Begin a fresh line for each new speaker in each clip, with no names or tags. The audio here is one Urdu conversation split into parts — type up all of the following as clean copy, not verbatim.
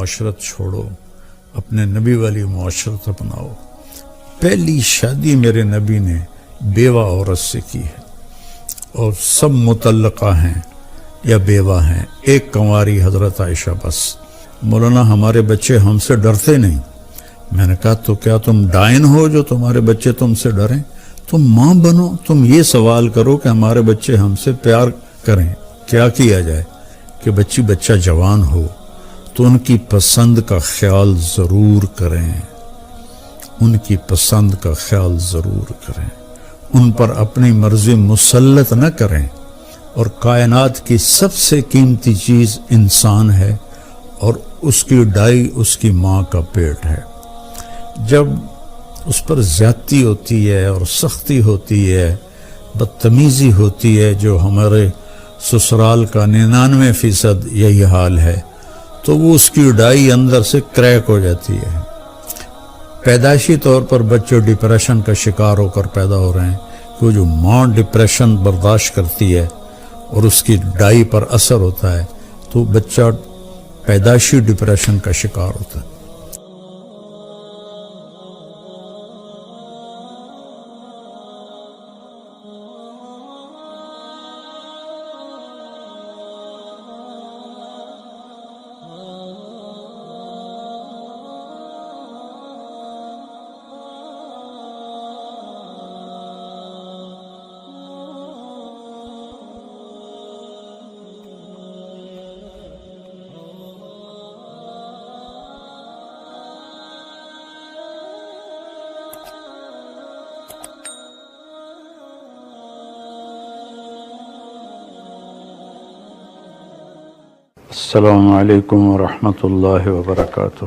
معاشرت چھوڑو، اپنے نبی والی معاشرت اپناؤ۔ پہلی شادی میرے نبی نے بیوہ عورت سے کی ہے، اور سب مطلقہ ہیں یا بیوہ ہیں، ایک کنواری حضرت عائشہ بس۔ مولانا ہمارے بچے ہم سے ڈرتے نہیں۔ میں نے کہا تو کیا تم ڈائن ہو جو تمہارے بچے تم سے ڈریں؟ تم ماں بنو، تم یہ سوال کرو کہ ہمارے بچے ہم سے پیار کریں، کیا کیا جائے کہ بچہ جوان ہو تو ان کی پسند کا خیال ضرور کریں، ان کی پسند کا خیال ضرور کریں، ان پر اپنی مرضی مسلط نہ کریں۔ اور کائنات کی سب سے قیمتی چیز انسان ہے، اور اس کی ڈائی اس کی ماں کا پیٹ ہے۔ جب اس پر زیادتی ہوتی ہے اور سختی ہوتی ہے، بدتمیزی ہوتی ہے، جو ہمارے سسرال کا 99% یہی حال ہے، تو وہ اس کی ڈائی اندر سے کریک ہو جاتی ہے۔ پیدائشی طور پر بچے ڈپریشن کا شکار ہو کر پیدا ہو رہے ہیں، کہ جو ماں ڈپریشن برداشت کرتی ہے اور اس کی ڈائی پر اثر ہوتا ہے تو بچہ پیدائشی ڈپریشن کا شکار ہوتا ہے۔ السلام علیکم ورحمۃ اللہ وبرکاتہ۔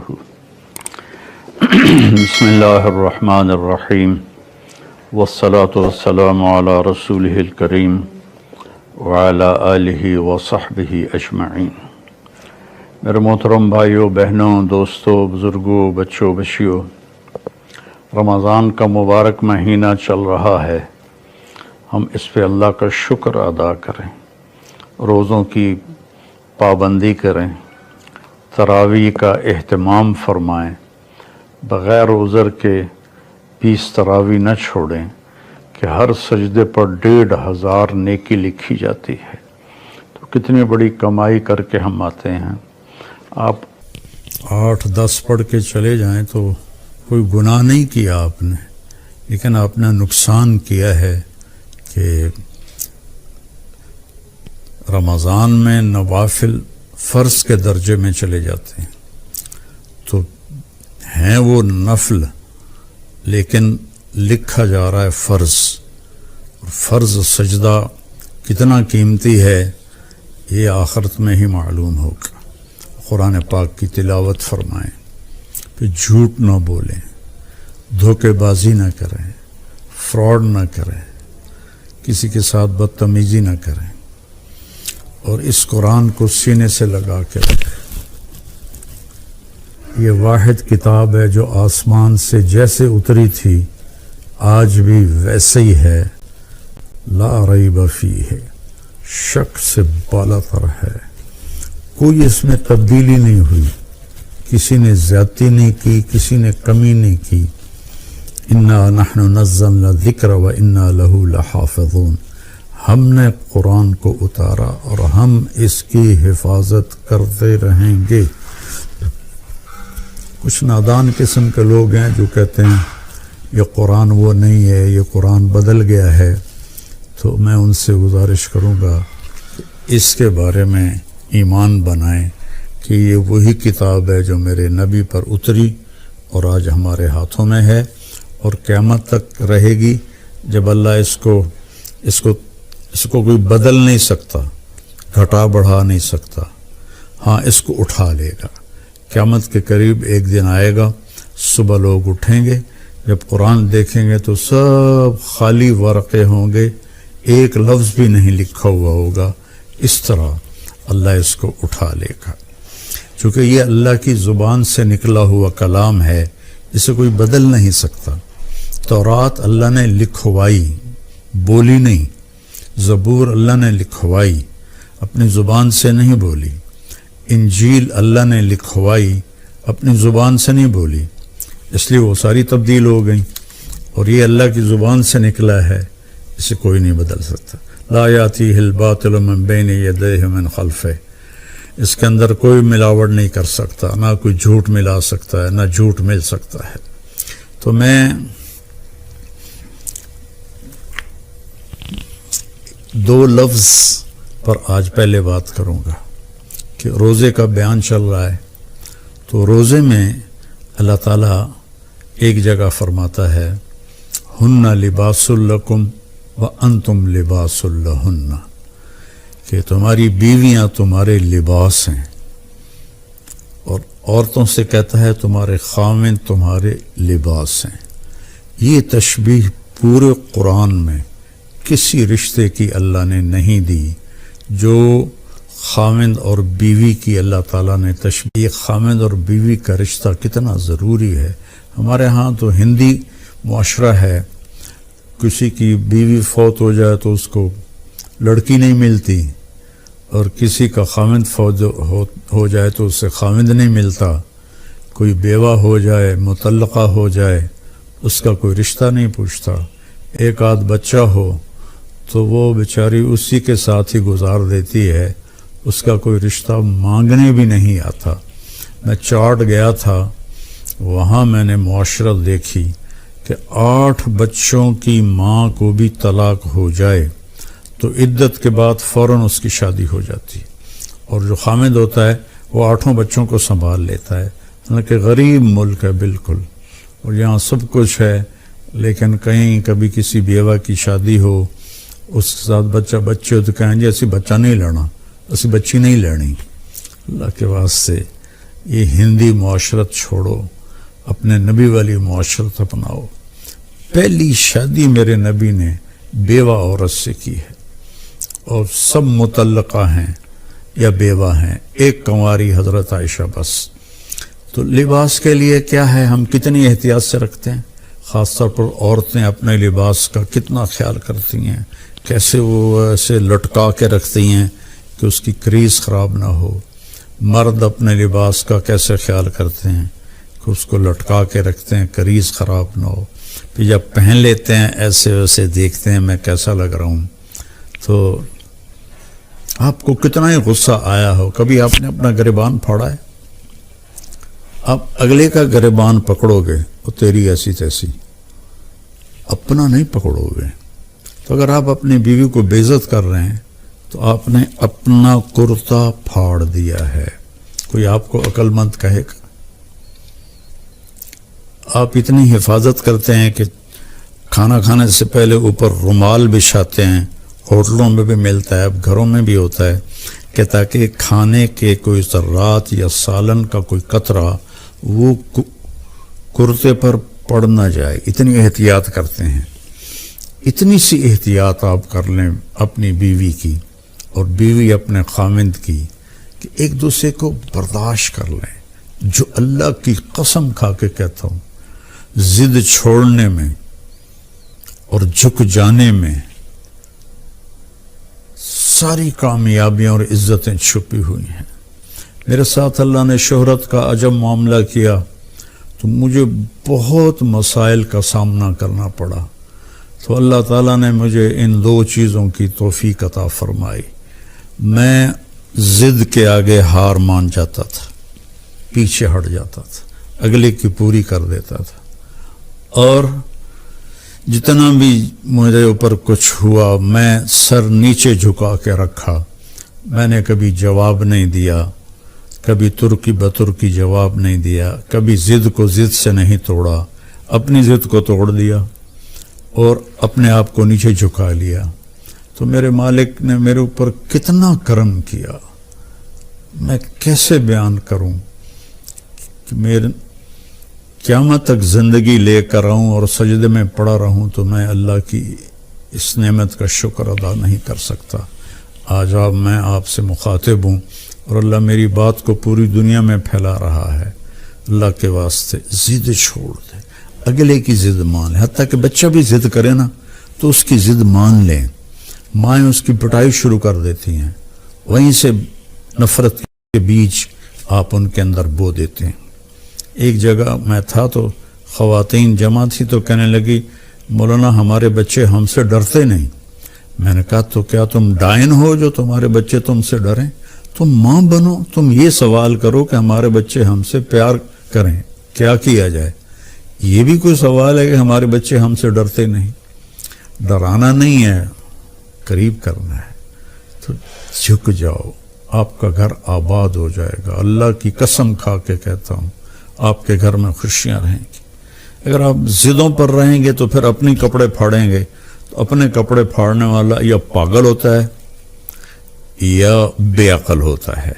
بسم اللہ الرحمن الرحیم، والصلاة والسلام علی رسولہ الکریم وعلی آلہ وصحبہ اجمعین۔ میرے محترم بھائیوں، بہنوں، دوستوں، بزرگوں، بچوں، بچیوں، رمضان کا مبارک مہینہ چل رہا ہے، ہم اس پہ اللہ کا شکر ادا کریں، روزوں کی پابندی کریں، تراویح کا اہتمام فرمائیں، بغیر عذر کے 20 تراویح نہ چھوڑیں کہ ہر سجدے پر 1500 نیکی لکھی جاتی ہے۔ تو کتنی بڑی کمائی کر کے ہم آتے ہیں۔ آپ 8-10 پڑھ کے چلے جائیں تو کوئی گناہ نہیں کیا آپ نے، لیکن آپ نے نقصان کیا ہے کہ رمضان میں نوافل فرض کے درجے میں چلے جاتے ہیں، تو ہیں وہ نفل لیکن لکھا جا رہا ہے فرض، اور فرض سجدہ کتنا قیمتی ہے یہ آخرت میں ہی معلوم ہوگا۔ قرآن پاک کی تلاوت فرمائیں، پھر جھوٹ نہ بولیں، دھوکے بازی نہ کریں، فراڈ نہ کریں، کسی کے ساتھ بدتمیزی نہ کریں، اور اس قرآن کو سینے سے لگا کے رکھیں۔ یہ واحد کتاب ہے جو آسمان سے جیسے اتری تھی آج بھی ویسے ہی ہے، لا ریب فیہ، شک سے بالا تر ہے، کوئی اس میں تبدیلی نہیں ہوئی، کسی نے زیادتی نہیں کی، کسی نے کمی نہیں کی۔ انا نحن نزلنا الذکر وانا لہ لحافظون، ہم نے قرآن کو اتارا اور ہم اس کی حفاظت کرتے رہیں گے۔ کچھ نادان قسم کے لوگ ہیں جو کہتے ہیں یہ قرآن وہ نہیں ہے، یہ قرآن بدل گیا ہے، تو میں ان سے گزارش کروں گا کہ اس کے بارے میں ایمان بنائیں کہ یہ وہی کتاب ہے جو میرے نبی پر اتری اور آج ہمارے ہاتھوں میں ہے، اور قیامت تک رہے گی، جب اللہ اس کو کوئی بدل نہیں سکتا، گھٹا بڑھا نہیں سکتا، ہاں اس کو اٹھا لے گا۔ قیامت کے قریب ایک دن آئے گا، صبح لوگ اٹھیں گے، جب قرآن دیکھیں گے تو سب خالی ورقے ہوں گے، ایک لفظ بھی نہیں لکھا ہوا ہوگا۔ اس طرح اللہ اس کو اٹھا لے گا، چونکہ یہ اللہ کی زبان سے نکلا ہوا کلام ہے، اسے کوئی بدل نہیں سکتا۔ تورات اللہ نے لکھوائی، بولی نہیں، زبور اللہ نے لکھوائی، اپنی زبان سے نہیں بولی، انجیل اللہ نے لکھوائی، اپنی زبان سے نہیں بولی، اس لیے وہ ساری تبدیل ہو گئیں، اور یہ اللہ کی زبان سے نکلا ہے، اسے کوئی نہیں بدل سکتا۔ لا یاتیہ الباطل من بین یدیہ من خلفہ، اس کے اندر کوئی ملاوٹ نہیں کر سکتا، نہ کوئی جھوٹ ملا سکتا ہے، نہ جھوٹ مل سکتا ہے۔ تو میں دو لفظ پر آج پہلے بات کروں گا کہ روزے کا بیان چل رہا ہے، تو روزے میں اللہ تعالیٰ ایک جگہ فرماتا ہے ہن لباس لکم وانتم لباس لہن، کہ تمہاری بیویاں تمہارے لباس ہیں، اور عورتوں سے کہتا ہے تمہارے خاوند تمہارے لباس ہیں۔ یہ تشبیہ پورے قرآن میں کسی رشتے کی اللہ نے نہیں دی جو خاوند اور بیوی کی اللہ تعالیٰ نے تشبیہ۔ خاوند اور بیوی کا رشتہ کتنا ضروری ہے۔ ہمارے ہاں تو ہندی معاشرہ ہے، کسی کی بیوی فوت ہو جائے تو اس کو لڑکی نہیں ملتی، اور کسی کا خاوند فوت ہو جائے تو اس سے خاوند نہیں ملتا، کوئی بیوہ ہو جائے، مطلقہ ہو جائے، اس کا کوئی رشتہ نہیں پوچھتا، ایک آدھ بچہ ہو تو وہ بیچاری اسی کے ساتھ ہی گزار دیتی ہے، اس کا کوئی رشتہ مانگنے بھی نہیں آتا۔ میں چاٹ گیا تھا، وہاں میں نے معاشرت دیکھی کہ 8 بچوں کی ماں کو بھی طلاق ہو جائے تو عدت کے بعد فوراً اس کی شادی ہو جاتی، اور جو خامد ہوتا ہے وہ 8 بچوں کو سنبھال لیتا ہے۔ حالانکہ غریب ملک ہے بالکل، اور یہاں سب کچھ ہے، لیکن کہیں کبھی کسی بیوہ کی شادی ہو، اس کے ساتھ بچے ہو تو کہیں جی اسی بچہ نہیں لینا، اسی بچی نہیں لینی۔ اللہ کے واسطے یہ ہندی معاشرت چھوڑو، اپنے نبی والی معاشرت اپناؤ۔ پہلی شادی میرے نبی نے بیوہ عورت سے کی ہے، اور سب مطلقہ ہیں یا بیوہ ہیں، ایک کنواری حضرت عائشہ بس۔ تو لباس کے لیے کیا ہے، ہم کتنی احتیاط سے رکھتے ہیں، خاص طور پر عورتیں اپنے لباس کا کتنا خیال کرتی ہیں، کیسے وہ ایسے لٹکا کے رکھتی ہیں کہ اس کی کریز خراب نہ ہو۔ مرد اپنے لباس کا کیسے خیال کرتے ہیں کہ اس کو لٹکا کے رکھتے ہیں، کریز خراب نہ ہو، پھر جب پہن لیتے ہیں ایسے ویسے دیکھتے ہیں میں کیسا لگ رہا ہوں۔ تو آپ کو کتنا ہی غصہ آیا ہو، کبھی آپ نے اپنا گریبان پھاڑا ہے؟ آپ اگلے کا گریبان پکڑو گے وہ تیری ایسی تیسی، اپنا نہیں پکڑو گے۔ تو اگر آپ اپنی بیوی کو بے عزت کر رہے ہیں تو آپ نے اپنا کرتا پھاڑ دیا ہے۔ کوئی آپ کو عقل مند کہے گا؟ آپ اتنی حفاظت کرتے ہیں کہ کھانا کھانے سے پہلے اوپر رومال بچھاتے ہیں، ہوٹلوں میں بھی ملتا ہے، اب گھروں میں بھی ہوتا ہے، کہ تاکہ کھانے کے کوئی ذرات یا سالن کا کوئی قطرہ وہ کرتے پر پڑ نہ جائے۔ اتنی احتیاط کرتے ہیں۔ اتنی سی احتیاط آپ کر لیں اپنی بیوی کی اور بیوی اپنے خامند کی، کہ ایک دوسرے کو برداشت کر لیں۔ جو اللہ کی قسم کھا کے کہتا ہوں، ضد چھوڑنے میں اور جھک جانے میں ساری کامیابیاں اور عزتیں چھپی ہوئی ہیں۔ میرے ساتھ اللہ نے شہرت کا عجب معاملہ کیا تو مجھے بہت مسائل کا سامنا کرنا پڑا، تو اللہ تعالیٰ نے مجھے ان 2 چیزوں کی توفیق عطا فرمائی۔ میں ضد کے آگے ہار مان جاتا تھا، پیچھے ہٹ جاتا تھا، اگلے کی پوری کر دیتا تھا، اور جتنا بھی میرے اوپر کچھ ہوا میں سر نیچے جھکا کے رکھا۔ میں نے کبھی جواب نہیں دیا، کبھی ترکی بترکی جواب نہیں دیا، کبھی ضد کو ضد سے نہیں توڑا، اپنی ضد کو توڑ دیا اور اپنے آپ کو نیچے جھکا لیا۔ تو میرے مالک نے میرے اوپر کتنا کرم کیا، میں کیسے بیان کروں کہ میرے قیامت تک زندگی لے کر آؤں اور سجدے میں پڑا رہوں تو میں اللہ کی اس نعمت کا شکر ادا نہیں کر سکتا۔ آج میں آپ سے مخاطب ہوں اور اللہ میری بات کو پوری دنیا میں پھیلا رہا ہے۔ اللہ کے واسطے ضد چھوڑ دے، اگلے کی ضد مان لیں، حتیٰ کہ بچہ بھی ضد کرے نا تو اس کی ضد مان لیں۔ مائیں اس کی پٹائی شروع کر دیتی ہیں، وہیں سے نفرت کے بیج آپ ان کے اندر بو دیتے ہیں۔ ایک جگہ میں تھا تو خواتین جمع تھی تو کہنے لگی مولانا ہمارے بچے ہم سے ڈرتے نہیں. میں نے کہا تو کیا تم ڈائن ہو جو تمہارے بچے تم سے ڈریں؟ تم ماں بنو، تم یہ سوال کرو کہ ہمارے بچے ہم سے پیار کریں، کیا کیا جائے؟ یہ بھی کوئی سوال ہے کہ ہمارے بچے ہم سے ڈرتے نہیں؟ ڈرانا نہیں ہے، قریب کرنا ہے. تو جھک جاؤ، آپ کا گھر آباد ہو جائے گا. اللہ کی قسم کھا کے کہتا ہوں آپ کے گھر میں خوشیاں رہیں گی. اگر آپ ضدوں پر رہیں گے تو پھر اپنے کپڑے پھاڑیں گے. تو اپنے کپڑے پھاڑنے والا یا پاگل ہوتا ہے یا بے عقل ہوتا ہے.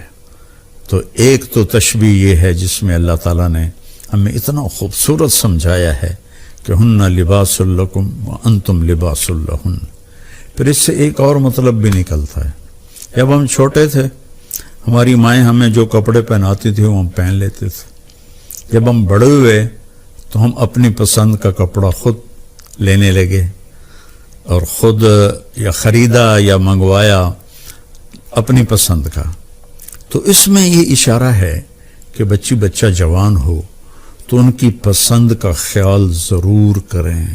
تو ایک تو تشبیہ یہ ہے جس میں اللہ تعالیٰ نے ہمیں اتنا خوبصورت سمجھایا ہے کہ ہن لباس لکم وانتم لباس لہن. پھر اس سے ایک اور مطلب بھی نکلتا ہے. جب ہم چھوٹے تھے ہماری مائیں ہمیں جو کپڑے پہناتی تھی وہ ہم پہن لیتے تھے. جب ہم بڑے ہوئے تو ہم اپنی پسند کا کپڑا خود لینے لگے اور خود یا خریدا یا منگوایا اپنی پسند کا. تو اس میں یہ اشارہ ہے کہ بچہ جوان ہو تو ان کی پسند کا خیال ضرور کریں،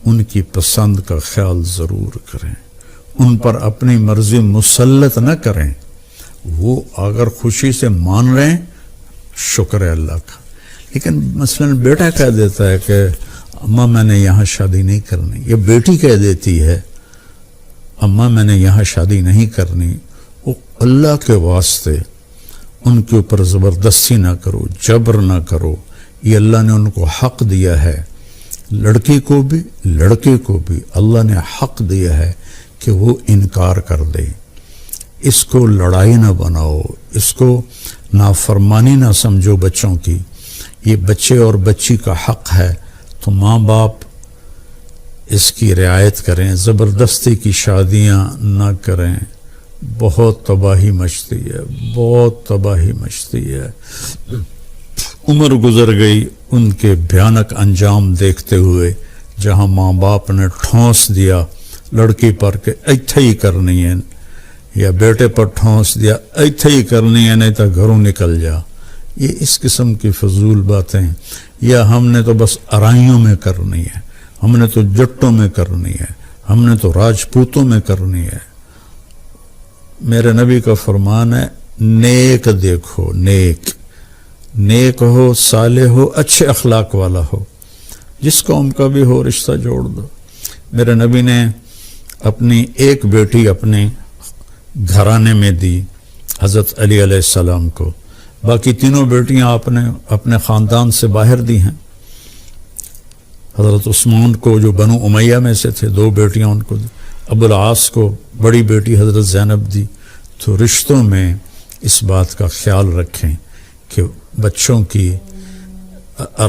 ان کی پسند کا خیال ضرور کریں، ان پر اپنی مرضی مسلط نہ کریں. وہ اگر خوشی سے مان رہے ہیں شکر ہے اللہ کا. لیکن مثلا بیٹا کہہ دیتا ہے کہ اماں میں نے یہاں شادی نہیں کرنی، یا بیٹی کہہ دیتی ہے اماں میں نے یہاں شادی نہیں کرنی، وہ اللہ کے واسطے ان کے اوپر زبردستی نہ کرو، جبر نہ کرو. یہ اللہ نے ان کو حق دیا ہے، لڑکی کو بھی لڑکے کو بھی اللہ نے حق دیا ہے کہ وہ انکار کر دے. اس کو لڑائی نہ بناؤ، اس کو نافرمانی نہ سمجھو بچوں کی. یہ بچے اور بچی کا حق ہے تو ماں باپ اس کی رعایت کریں، زبردستی کی شادیاں نہ کریں. بہت تباہی مچتی ہے، بہت تباہی مچتی ہے. عمر گزر گئی ان کے بھیانک انجام دیکھتے ہوئے جہاں ماں باپ نے ٹھونس دیا لڑکی پر کہ ایتھے ہی کرنی ہے، یا بیٹے پر ٹھونس دیا ایتھے ہی کرنی ہے نہیں تو گھروں نکل جا. یہ اس قسم کی فضول باتیں، یا ہم نے تو بس ارائیوں میں کرنی ہے، ہم نے تو جٹوں میں کرنی ہے، ہم نے تو راجپوتوں میں کرنی ہے. میرے نبی کا فرمان ہے نیک دیکھو، نیک ہو، صالح ہو، اچھے اخلاق والا ہو، جس قوم کا بھی ہو رشتہ جوڑ دو. میرے نبی نے اپنی ایک بیٹی اپنے گھرانے میں دی حضرت علی علیہ السلام کو، باقی تینوں بیٹیاں آپ نے اپنے خاندان سے باہر دی ہیں. حضرت عثمان کو جو بنو امیہ میں سے تھے 2 بیٹیاں ان کو دی، ابو العاص کو بڑی بیٹی حضرت زینب دی. تو رشتوں میں اس بات کا خیال رکھیں کہ بچوں کی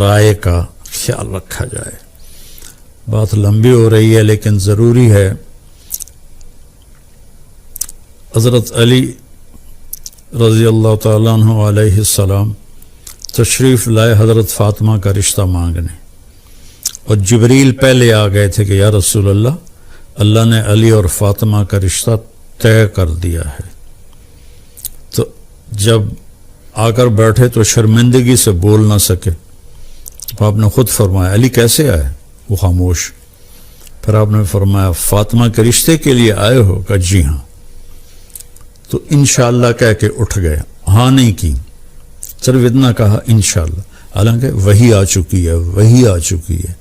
رائے کا خیال رکھا جائے. بات لمبی ہو رہی ہے لیکن ضروری ہے. حضرت علی رضی اللہ تعالیٰ عنہ علیہ السلام تشریف لائے حضرت فاطمہ کا رشتہ مانگنے، اور جبریل پہلے آ گئے تھے کہ یا رسول اللہ نے علی اور فاطمہ کا رشتہ طے کر دیا ہے. تو جب آ کر بیٹھے تو شرمندگی سے بول نہ سکے، تو آپ نے خود فرمایا علی کیسے آئے؟ وہ خاموش. پھر آپ نے فرمایا فاطمہ کے رشتے کے لیے آئے ہو؟ کہا جی ہاں. تو انشاءاللہ کہہ کے اٹھ گئے، ہاں نہیں کی، صرف اتنا کہا انشاءاللہ، حالانکہ وہی آ چکی ہے.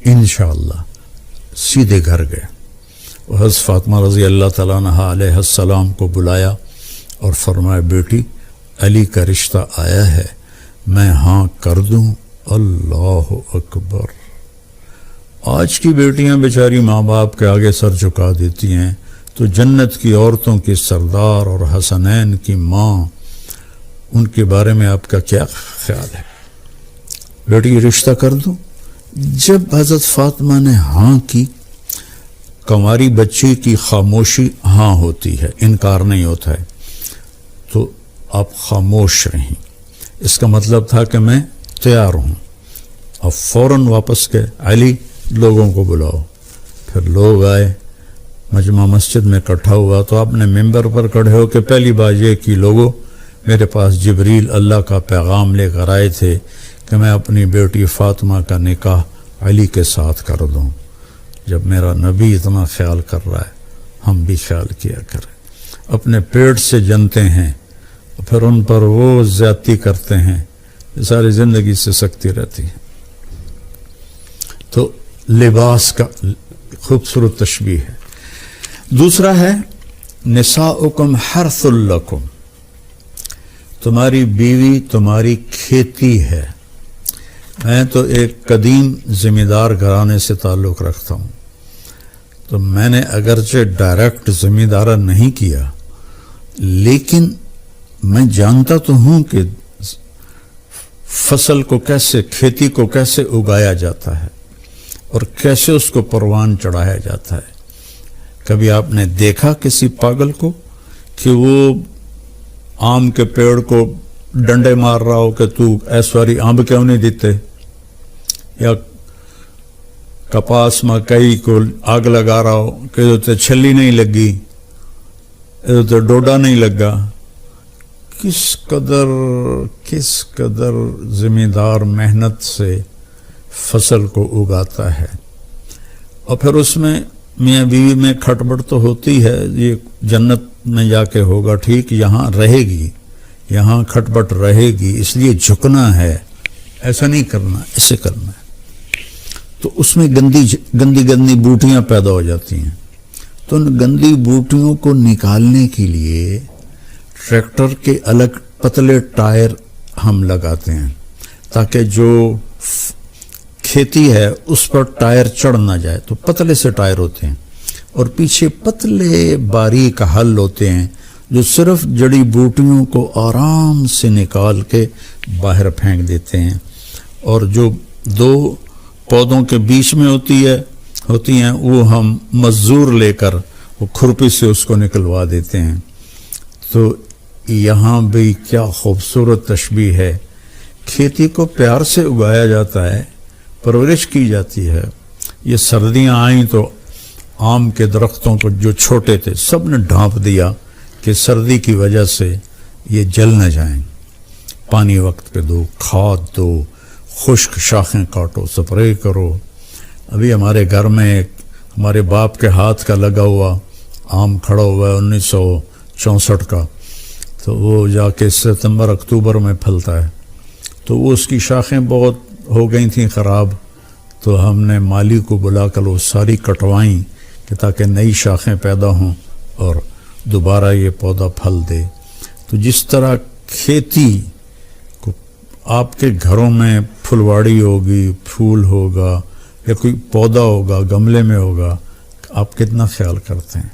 انشاءاللہ سیدھے گھر گئے. حضرت فاطمہ رضی اللہ تعالیٰ عنہ علیہ السلام کو بلایا اور فرمایا بیٹی علی کا رشتہ آیا ہے، میں ہاں کر دوں؟ اللہ اکبر. آج کی بیٹیاں بیچاری ماں باپ کے آگے سر جھکا دیتی ہیں، تو جنت کی عورتوں کی سردار اور حسنین کی ماں، ان کے بارے میں آپ کا کیا خیال ہے؟ بیٹی رشتہ کر دوں؟ جب حضرت فاطمہ نے ہاں کی، کنواری بچی کی خاموشی ہاں ہوتی ہے، انکار نہیں ہوتا ہے، تو آپ خاموش رہیں. اس کا مطلب تھا کہ میں تیار ہوں. اب فوراً واپس گئے، علی لوگوں کو بلاؤ. پھر لوگ آئے، مجمع مسجد میں اکٹھا ہوا. تو آپ نے ممبر پر کھڑے ہو کے پہلی بات یہ کی لوگوں میرے پاس جبریل اللہ کا پیغام لے کر آئے تھے کہ میں اپنی بیٹی فاطمہ کا نکاح علی کے ساتھ کر دوں. جب میرا نبی اتنا خیال کر رہا ہے ہم بھی خیال کیا کریں. اپنے پیٹ سے جنتے ہیں پھر ان پر وہ زیادتی کرتے ہیں، ساری زندگی سے سکتی رہتی ہے. تو لباس کا خوبصورت تشبیہ ہے. دوسرا ہے نساؤکم حرث لکم، تمہاری بیوی تمہاری کھیتی ہے. میں تو ایک قدیم زمیندار گھرانے سے تعلق رکھتا ہوں، تو میں نے اگرچہ ڈائریکٹ زمیندارہ نہیں کیا لیکن میں جانتا تو ہوں کہ فصل کو کیسے، کھیتی کو کیسے اگایا جاتا ہے اور کیسے اس کو پروان چڑھایا جاتا ہے. کبھی آپ نے دیکھا کسی پاگل کو کہ وہ آم کے پیڑ کو ڈنڈے مار رہا ہو کہ تو ایسواری آم کیوں نہیں دیتے، یا کپاس مکئی کو آگ لگا رہا ہو کہ ادھر تو چھلی نہیں لگی، ادھر تو ڈوڈا نہیں لگا. کس قدر زمیندار محنت سے فصل کو اگاتا ہے. اور پھر اس میں میاں بیوی میں کھٹبٹ تو ہوتی ہے، یہ جنت میں جا کے ہوگا ٹھیک، یہاں رہے گی، یہاں کھٹبٹ رہے گی، اس لیے جھکنا ہے، ایسا نہیں کرنا، ایسے کرنا ہے. تو اس میں گندی بوٹیاں پیدا ہو جاتی ہیں. تو ان گندی بوٹیوں کو نکالنے کے لیے ٹریکٹر کے الگ پتلے ٹائر ہم لگاتے ہیں تاکہ جو کھیتی ہے اس پر ٹائر چڑھ نہ جائے. تو پتلے سے ٹائر ہوتے ہیں اور پیچھے پتلے باریک حل ہوتے ہیں جو صرف جڑی بوٹیوں کو آرام سے نکال کے باہر پھینک دیتے ہیں. اور جو دو پودوں کے بیچ میں ہوتی ہیں وہ ہم مزدور لے کر وہ کھرپی سے اس کو نکلوا دیتے ہیں. تو یہاں بھی کیا خوبصورت تشبیہ ہے. کھیتی کو پیار سے اگایا جاتا ہے، پرورش کی جاتی ہے. یہ سردیاں آئیں تو آم کے درختوں کو جو چھوٹے تھے سب نے ڈھانپ دیا کہ سردی کی وجہ سے یہ جل نہ جائیں. پانی وقت پہ دو، کھاد دو، خشک شاخیں کاٹو، سپرے کرو. ابھی ہمارے گھر میں ہمارے باپ کے ہاتھ کا لگا ہوا آم کھڑا ہوا ہے 1964 کا، تو وہ جا کے ستمبر اکتوبر میں پھلتا ہے. تو وہ اس کی شاخیں بہت ہو گئی تھیں خراب، تو ہم نے مالی کو بلا کر وہ ساری کٹوائیں کہ تاکہ نئی شاخیں پیدا ہوں اور دوبارہ یہ پودا پھل دے. تو جس طرح کھیتی کو آپ کے گھروں میں پھلواڑی ہوگی، پھول ہوگا یا کوئی پودا ہوگا گملے میں ہوگا، آپ کتنا خیال کرتے ہیں.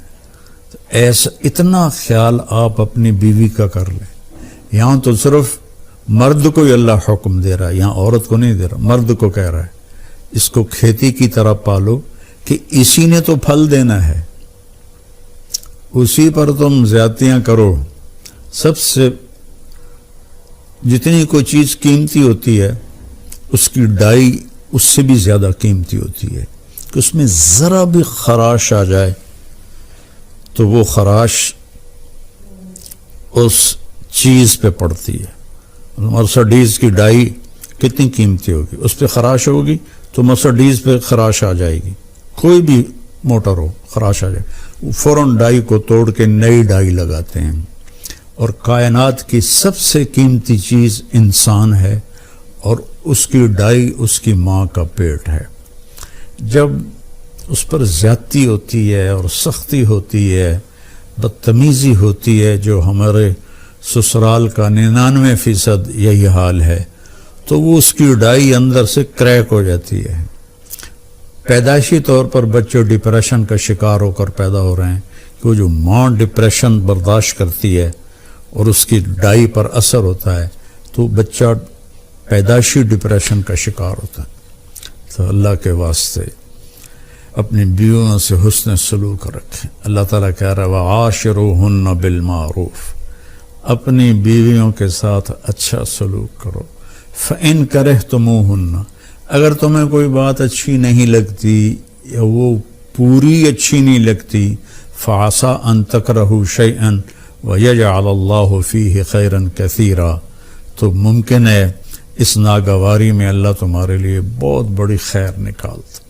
ایسا اتنا خیال آپ اپنی بیوی کا کر لیں. یہاں تو صرف مرد کو ہی اللہ حکم دے رہا ہے، یہاں عورت کو نہیں دے رہا، مرد کو کہہ رہا ہے اس کو کھیتی کی طرح پالو کہ اسی نے تو پھل دینا ہے، اسی پر تم زیادتیاں کرو. سب سے جتنی کوئی چیز قیمتی ہوتی ہے اس کی ڈائی اس سے بھی زیادہ قیمتی ہوتی ہے کہ اس میں ذرا بھی خراش آ جائے تو وہ خراش اس چیز پہ پڑتی ہے. مرسڈیز کی ڈائی کتنی قیمتی ہوگی، اس پہ خراش ہوگی تو مرسڈیز پہ خراش آ جائے گی. کوئی بھی موٹر ہو خراش آ جائے، فوراً ڈائی کو توڑ کے نئی ڈائی لگاتے ہیں. اور کائنات کی سب سے قیمتی چیز انسان ہے اور اس کی ڈائی اس کی ماں کا پیٹ ہے. جب اس پر زیادتی ہوتی ہے اور سختی ہوتی ہے، بدتمیزی ہوتی ہے، جو ہمارے سسرال کا 99% یہی حال ہے، تو وہ اس کی ڈائی اندر سے کریک ہو جاتی ہے. پیدائشی طور پر بچے ڈپریشن کا شکار ہو کر پیدا ہو رہے ہیں کہ وہ جو ماں ڈپریشن برداشت کرتی ہے اور اس کی ڈائی پر اثر ہوتا ہے تو بچہ پیدائشی ڈپریشن کا شکار ہوتا ہے. تو اللہ کے واسطے اپنی بیویوں سے حسن سلوک رکھیں. اللہ تعالیٰ کہہ رہا ہے وَعَاشِرُوهُنَّ بِالْمَعْرُوفِ، اپنی بیویوں کے ساتھ اچھا سلوک کرو. فَإِن كَرِهْتُمُوهُنَّ، اگر تمہیں کوئی بات اچھی نہیں لگتی یا وہ پوری اچھی نہیں لگتی، فَعَسَىٰ أَن تَكْرَهُوا شَيْئًا، وَيَجْعَلَ اللَّهُ فِيهِ خَيْرًا كَثِيرًا، تو ممکن ہے اس ناگواری میں اللہ تمہارے لیے بہت بڑی خیر نکالتا۔